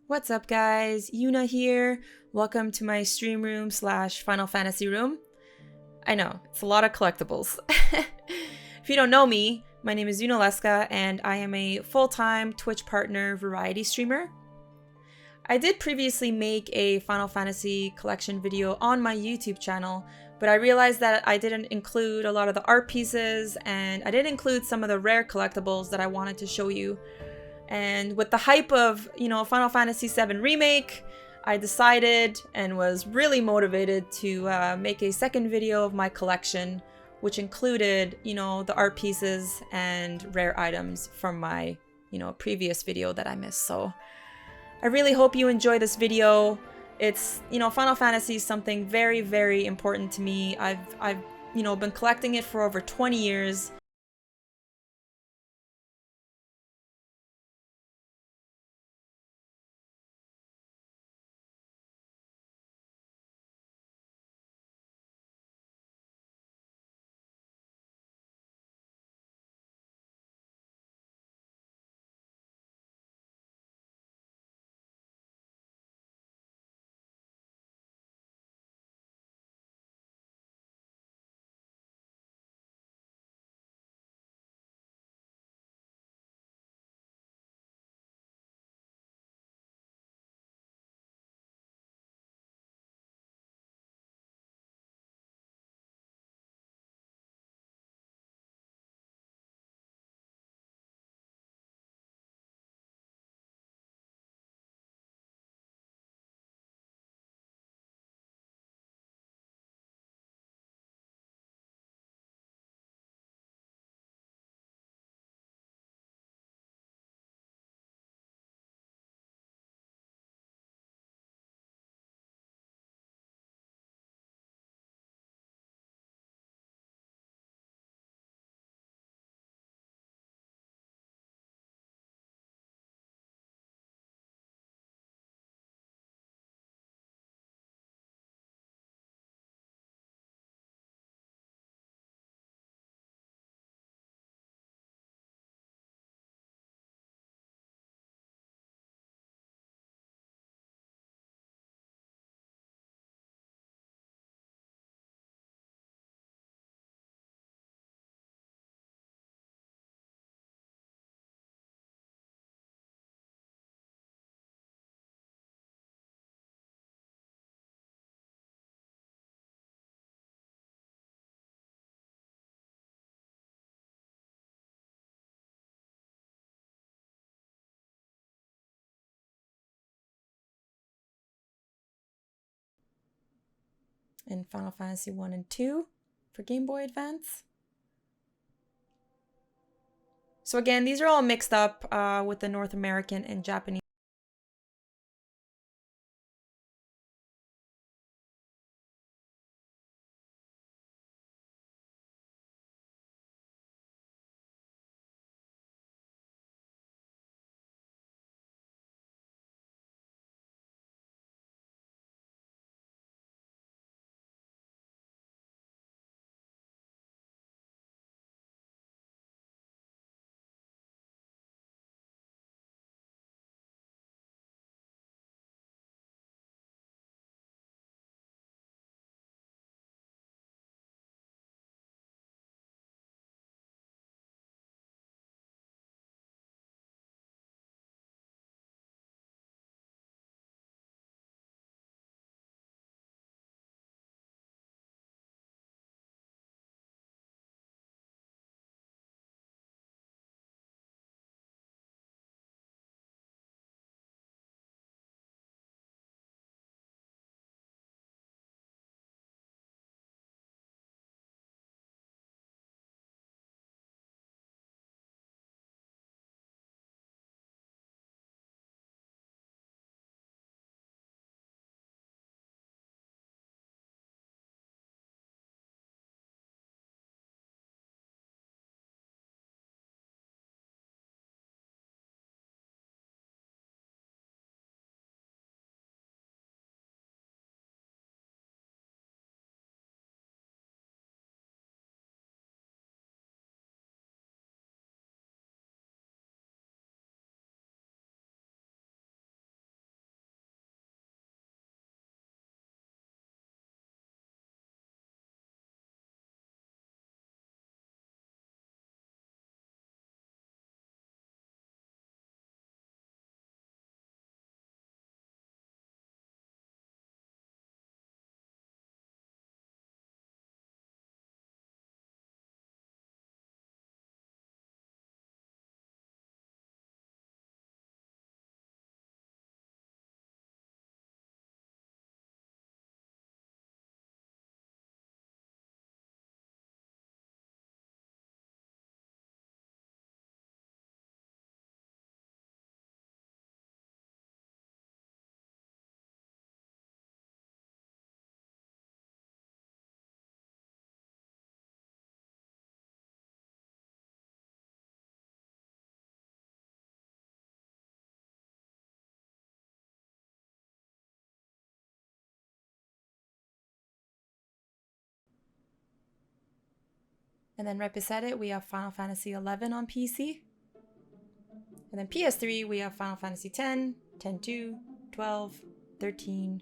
What's up, guys? Yuna here. Welcome to my stream room slash Final Fantasy room. I know, it's a lot of collectibles. If you don't know me, my name is Yuna and I am a full-time Twitch partner variety streamer. I did previously make a Final Fantasy collection video on my YouTube channel, but I realized that I didn't include a lot of the art pieces and I didn't include some of the rare collectibles that I wanted to show you. And with the hype of, Final Fantasy VII Remake, I decided and was really motivated to make a second video of my collection, which included, the art pieces and rare items from my, previous video that I missed. So I really hope you enjoy this video. It's, Final Fantasy is something very, very important to me. I've been collecting it for over 20 years. In Final Fantasy 1 and 2 for Game Boy Advance. So again, these are all mixed up with the North American and Japanese. And then right beside it, we have Final Fantasy XI on PC. And then PS3, we have Final Fantasy X, X-2, 12, 13.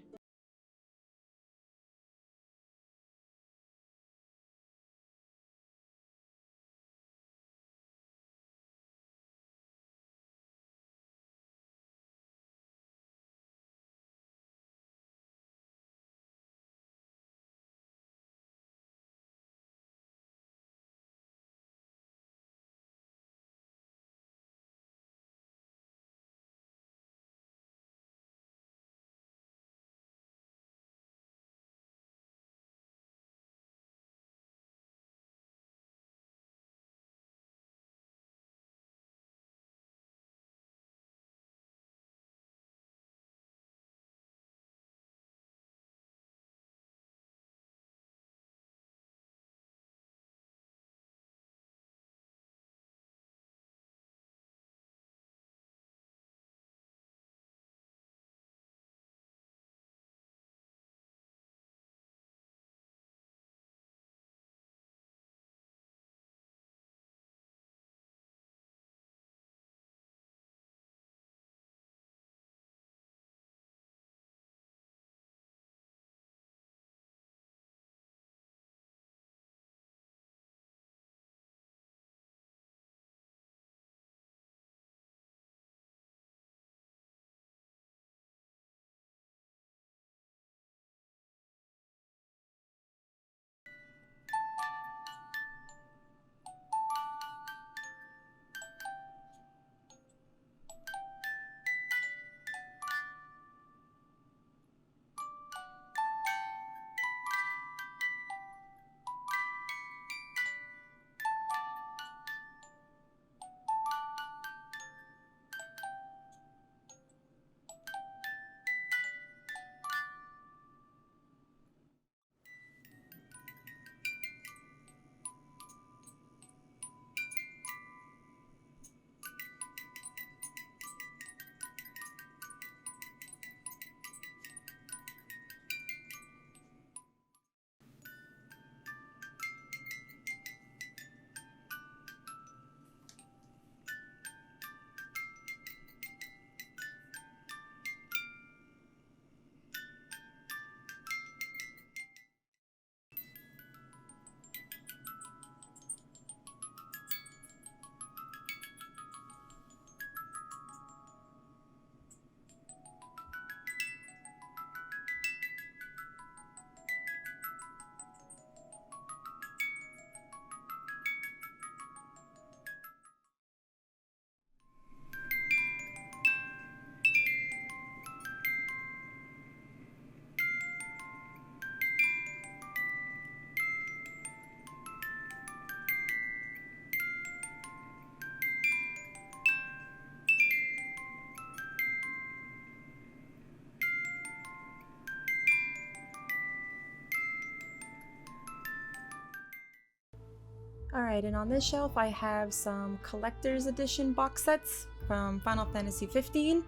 Alright, and on this shelf I have some collector's edition box sets from Final Fantasy XV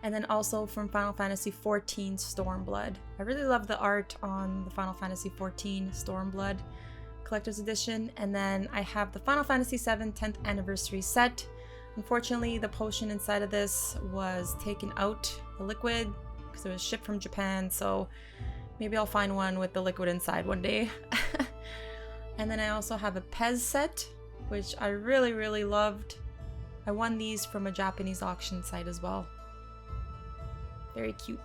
and then also from Final Fantasy XIV Stormblood. I really love the art on the Final Fantasy XIV Stormblood collector's edition, and then I have the Final Fantasy VII 10th anniversary set. Unfortunately, the potion inside of this was taken out, the liquid, because it was shipped from Japan, so maybe I'll find one with the liquid inside one day. And then I also have a Pez set, which I really loved. I won these from a Japanese auction site as well. Very cute.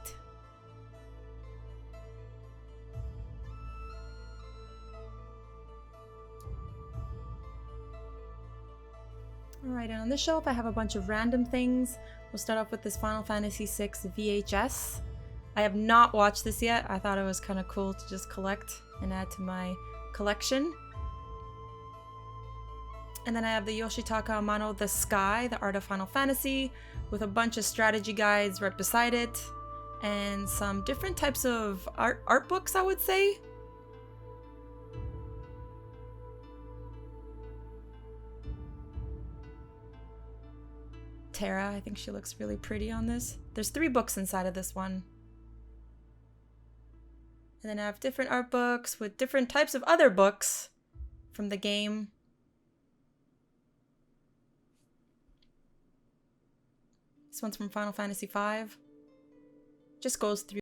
Alright, and on this shelf I have a bunch of random things. We'll start off with this Final Fantasy VI VHS. I have not watched this yet. I thought it was kind of cool to just collect and add to my collection. And then I have the Yoshitaka Amano The Sky, The Art of Final Fantasy, with a bunch of strategy guides right beside it, and some different types of art books, I would say. Terra, I think she looks really pretty on this. There's 3 books inside of this one. And then I have different art books with different types of other books from the game. This one's from Final Fantasy V. Just goes through.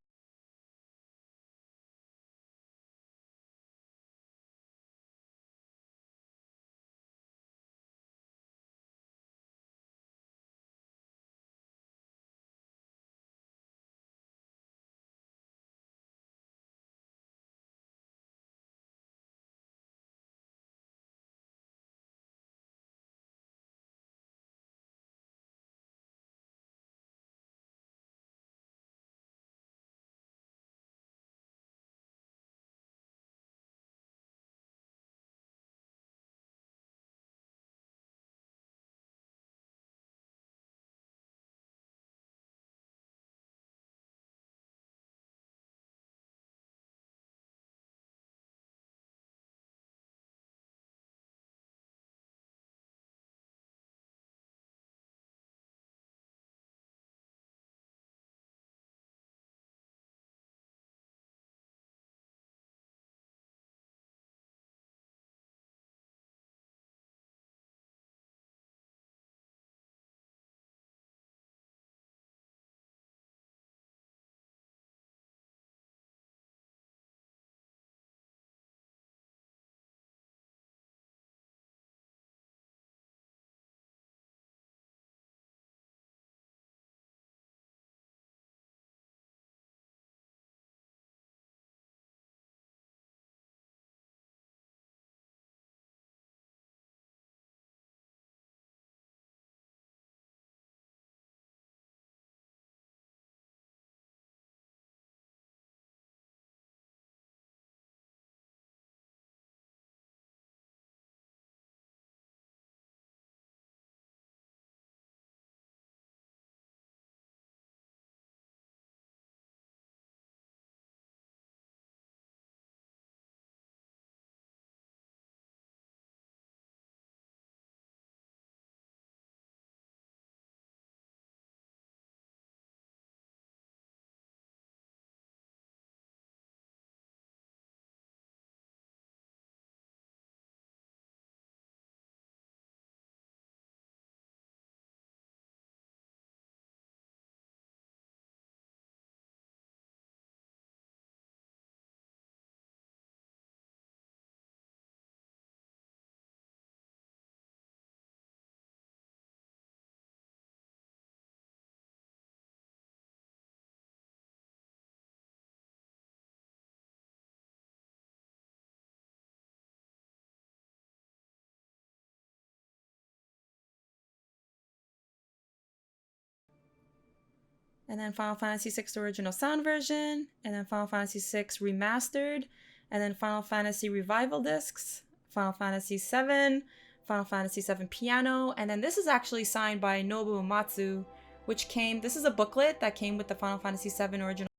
And then Final Fantasy VI Original Sound Version, and then Final Fantasy VI Remastered, and then Final Fantasy Revival Discs, Final Fantasy VII, Final Fantasy VII Piano, and then this is actually signed by Nobuo Uematsu, which came, this is a booklet that came with the Final Fantasy VII Original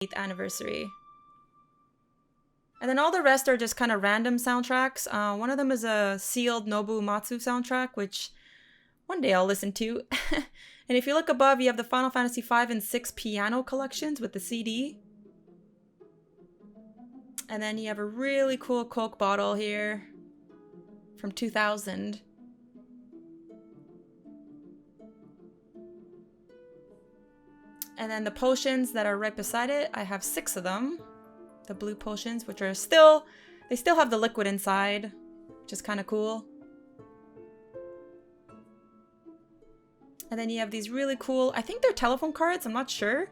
8th anniversary. And then all the rest are just kind of random soundtracks. One of them is a sealed Nobuo Uematsu soundtrack, which one day I'll listen to. And if you look above, you have the Final Fantasy V and VI piano collections with the CD. And then you have a really cool Coke bottle here from 2000. And then the potions that are right beside it, I have 6 of them. The blue potions, which are still, they still have the liquid inside, which is kind of cool. And then you have these really cool, I think they're telephone cards, I'm not sure,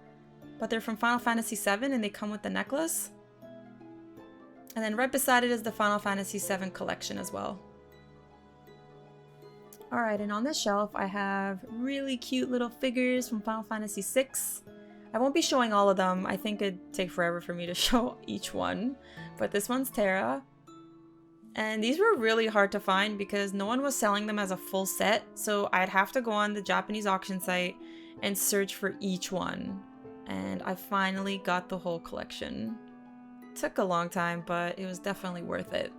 but they're from Final Fantasy VII and they come with the necklace. And then right beside it is the Final Fantasy VII collection as well. Alright, and on this shelf I have really cute little figures from Final Fantasy VI. I won't be showing all of them. I think it'd take forever for me to show each one. But this one's Terra. And these were really hard to find because no one was selling them as a full set. So I'd have to go on the Japanese auction site and search for each one. And I finally got the whole collection. It took a long time, but it was definitely worth it.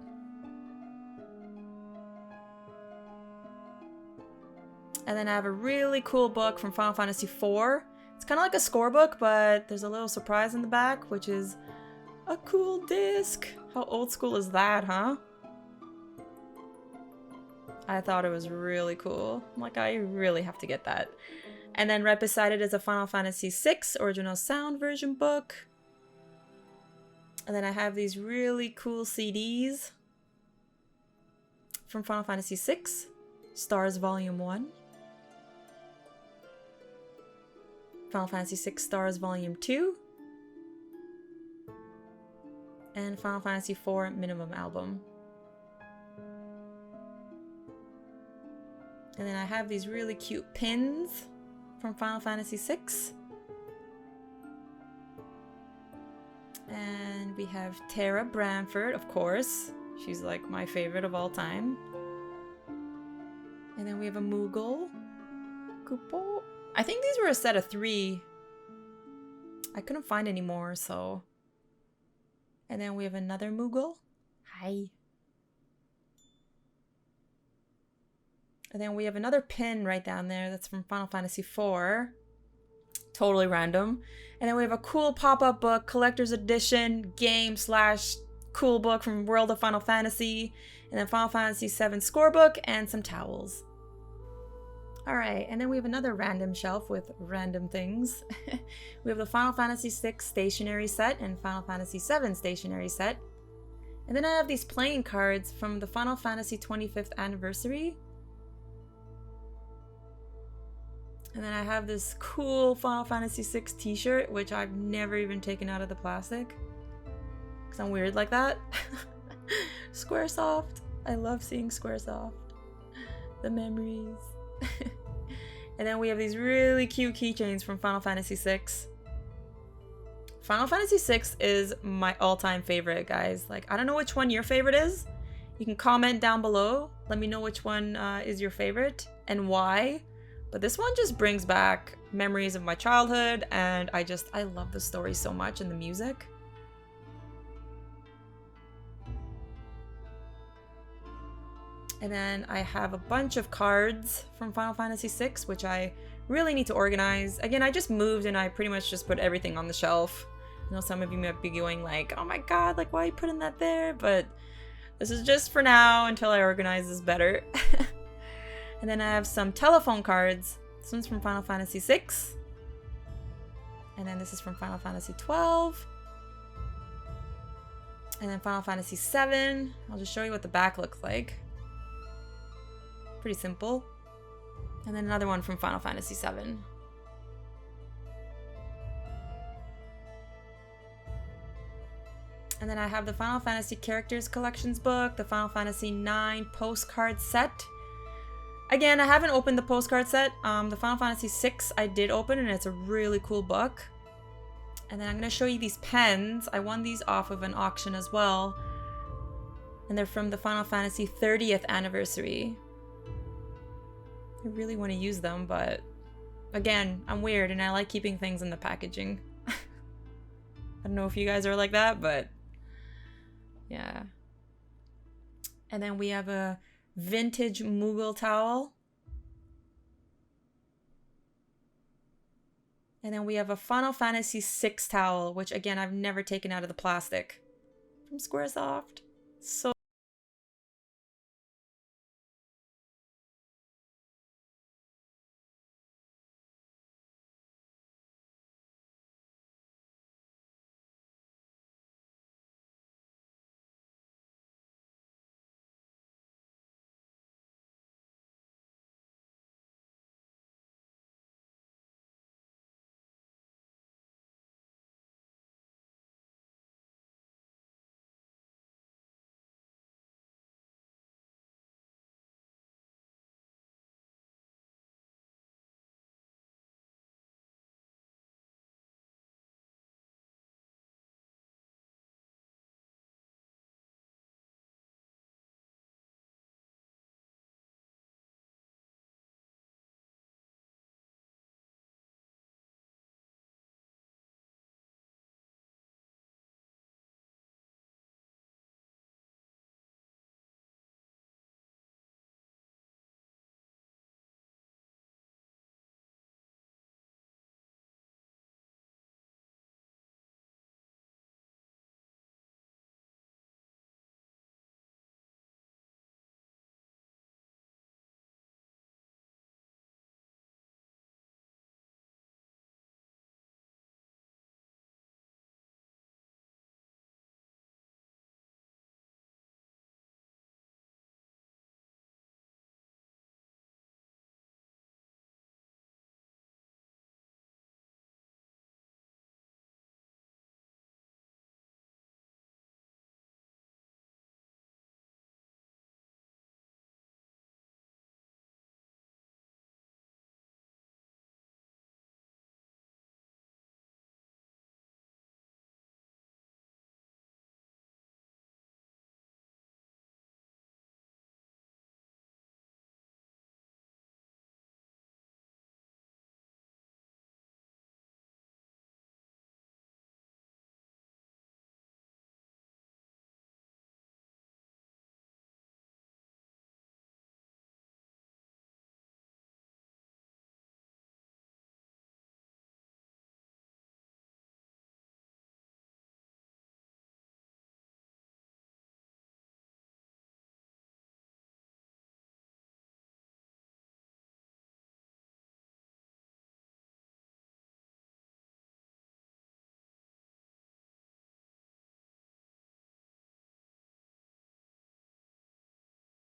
And then I have a really cool book from Final Fantasy IV. It's kind of like a scorebook, but there's a little surprise in the back, which is a cool disc. How old school is that, huh? I thought it was really cool. I'm like, I really have to get that. And then right beside it is a Final Fantasy VI original sound version book. And then I have these really cool CDs from Final Fantasy VI, Stars Volume 1. Final Fantasy VI Stars Volume 2. And Final Fantasy IV Minimum Album. And then I have these really cute pins from Final Fantasy VI. And we have Tara Branford, of course. She's like my favorite of all time. And then we have a Moogle. Kupo. I think these were a set of 3. I couldn't find any more, so. And then we have another Moogle. Hi. And then we have another pin right down there that's from Final Fantasy IV. Totally random. And then we have a cool pop-up book, collector's edition, game / cool book from World of Final Fantasy. And then Final Fantasy VII scorebook and some towels. Alright, and then we have another random shelf with random things. We have the Final Fantasy VI Stationery set and Final Fantasy VII Stationery set. And then I have these playing cards from the Final Fantasy 25th Anniversary. And then I have this cool Final Fantasy VI t-shirt, which I've never even taken out of the plastic. Because I'm weird like that. Squaresoft. I love seeing Squaresoft. The memories. And then we have these really cute keychains from Final Fantasy VI. Final Fantasy VI is my all-time favorite, guys. Like, I don't know which one your favorite is. You can comment down below. Let me know which one is your favorite and why. But this one just brings back memories of my childhood, and I love the story so much and the music. And then I have a bunch of cards from Final Fantasy VI, which I really need to organize. Again, I just moved and I pretty much just put everything on the shelf. I know some of you might be going like, oh my god, like why are you putting that there? But this is just for now until I organize this better. And then I have some telephone cards. This one's from Final Fantasy VI. And then this is from Final Fantasy XII. And then Final Fantasy VII. I'll just show you what the back looks like. Pretty simple. And then another one from Final Fantasy VII. And then I have the Final Fantasy Characters Collections book, the Final Fantasy IX postcard set. Again, I haven't opened the postcard set. The Final Fantasy VI I did open, and it's a really cool book. And then I'm going to show you these pens. I won these off of an auction as well. And they're from the Final Fantasy 30th Anniversary. I really want to use them, but again, I'm weird and I like keeping things in the packaging. I don't know if you guys are like that, but yeah. And then we have a vintage Mughal towel. And then we have a Final Fantasy VI towel, which again, I've never taken out of the plastic. From Squaresoft. So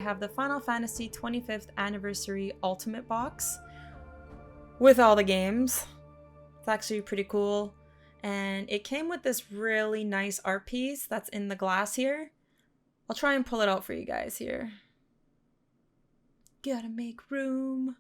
I have the Final Fantasy 25th Anniversary Ultimate Box with all the games. It's actually pretty cool. And it came with this really nice art piece that's in the glass here. I'll try and pull it out for you guys here. Gotta make room.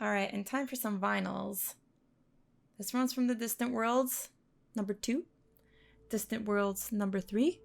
Alright, and time for some vinyls. This one's from the Distant Worlds, number 2. Distant Worlds, number 3.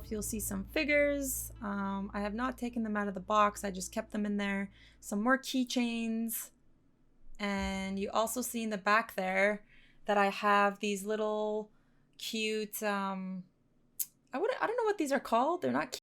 You'll see some figures. I have not taken them out of the box. I just kept them in there. Some more keychains. And you also see in the back there that I have these little cute, I don't know what these are called. They're not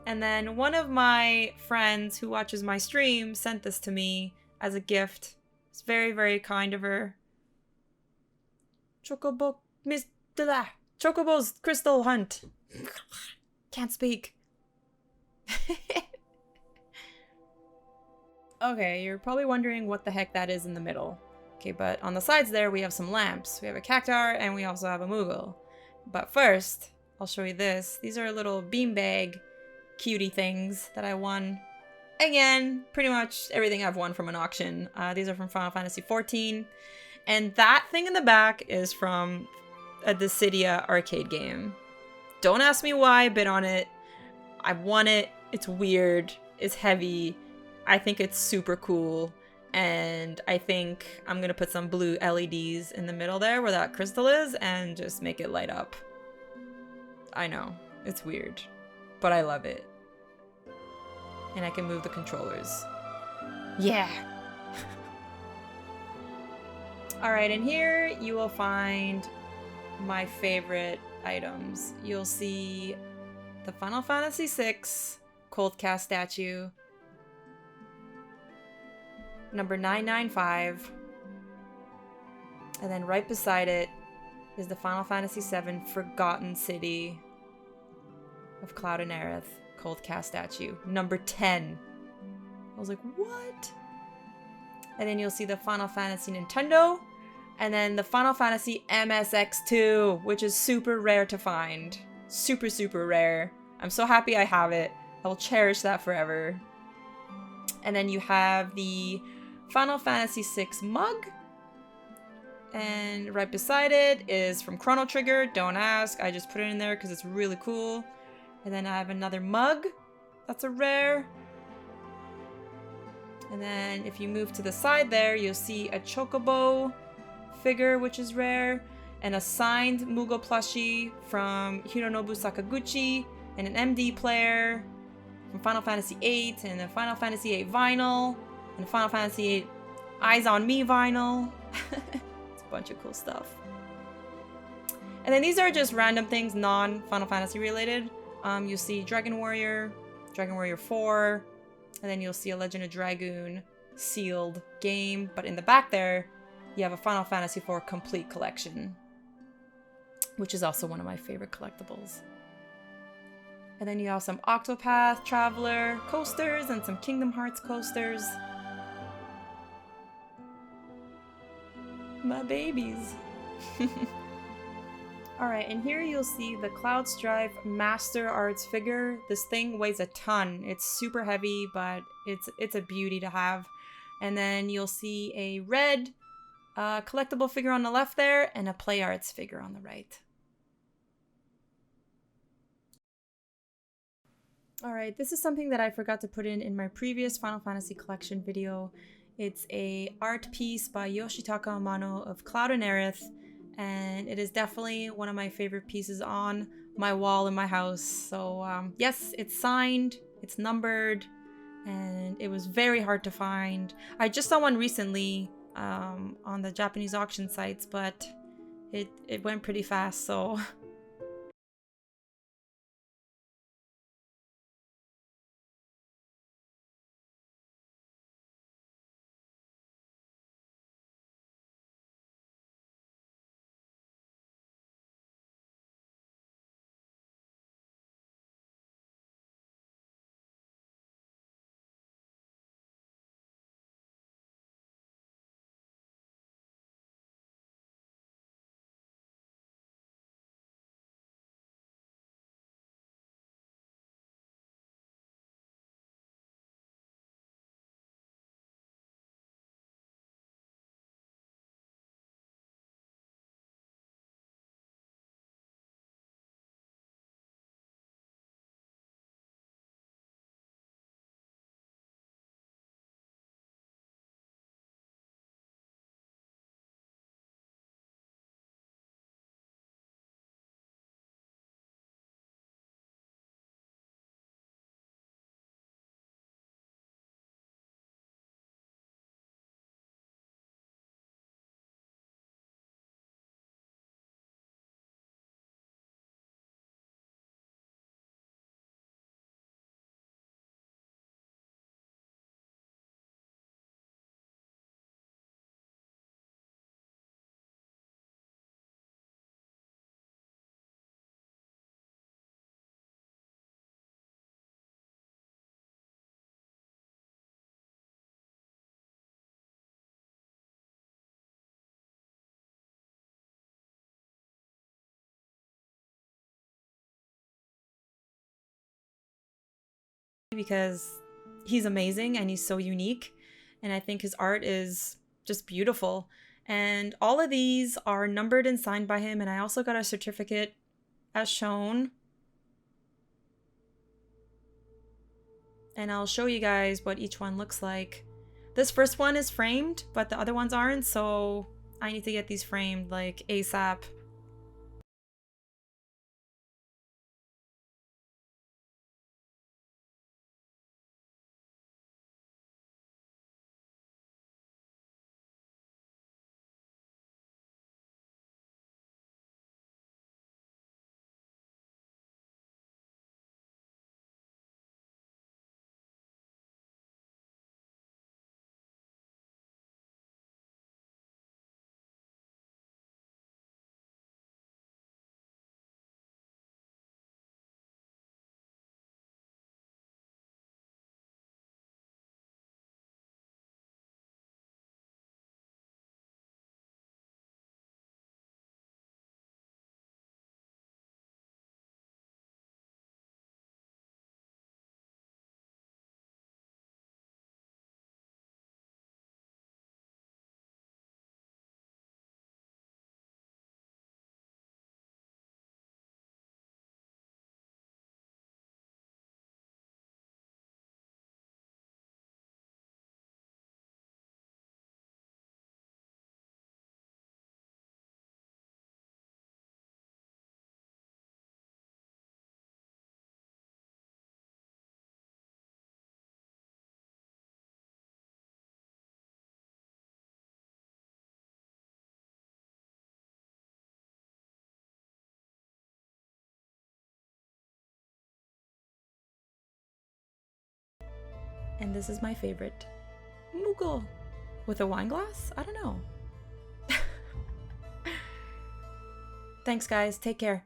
And then one of my friends who watches my stream sent this to me as a gift. It's very, very kind of her. Chocobo Miss Chocobo's Crystal Hunt. Can't speak. Okay, you're probably wondering what the heck that is in the middle. Okay, but on the sides there we have some lamps. We have a cactar and we also have a Moogle. But first, I'll show you this. These are little beanbag cutie things that I won. Again, pretty much everything I've won from an auction. These are from Final Fantasy XIV. And that thing in the back is from a Dissidia arcade game. Don't ask me why I bid on it. I won it. It's weird. It's heavy. I think it's super cool. And I think I'm going to put some blue LEDs in the middle there where that crystal is and just make it light up. I know. It's weird. But I love it. And I can move the controllers. Yeah! Alright, and here you will find my favorite items. You'll see the Final Fantasy VI Cold Cast statue. Number 995. And then right beside it is the Final Fantasy VII Forgotten City of Cloud and Aerith Cold Cast statue. Number 10. I was like, what? And then you'll see the Final Fantasy Nintendo. And then the Final Fantasy MSX2, which is super rare to find. Super, super rare. I'm so happy I have it. I will cherish that forever. And then you have the Final Fantasy VI mug. And right beside it is from Chrono Trigger. Don't ask. I just put it in there because it's really cool. And then I have another mug. That's a rare. And then if you move to the side there, you'll see a Chocobo figure, which is rare. And a signed Moogle plushie from Hironobu Sakaguchi. And an MD player from Final Fantasy VIII. And a Final Fantasy VIII vinyl. And a Final Fantasy VIII Eyes on Me vinyl. It's a bunch of cool stuff. And then these are just random things, non-Final Fantasy related. You'll see Dragon Warrior 4, and then you'll see a Legend of Dragoon sealed game. But in the back there, you have a Final Fantasy IV complete collection, which is also one of my favorite collectibles. And then you have some Octopath Traveler coasters and some Kingdom Hearts coasters. My babies. Alright, and here you'll see the Cloud Strife Master Arts figure. This thing weighs a ton. It's super heavy, but it's a beauty to have. And then you'll see a red collectible figure on the left there, and a Play Arts figure on the right. Alright, this is something that I forgot to put in my previous Final Fantasy collection video. It's a art piece by Yoshitaka Amano of Cloud and Aerith. And it is definitely one of my favorite pieces on my wall in my house. So yes, it's signed, it's numbered, and it was very hard to find. I just saw one recently on the Japanese auction sites, but it went pretty fast, so because he's amazing and he's so unique. And I think his art is just beautiful. And all of these are numbered and signed by him. And I also got a certificate as shown. And I'll show you guys what each one looks like. This first one is framed, but the other ones aren't, so I need to get these framed like ASAP. And this is my favorite. Moogle. With a wine glass? I don't know. Thanks guys, take care.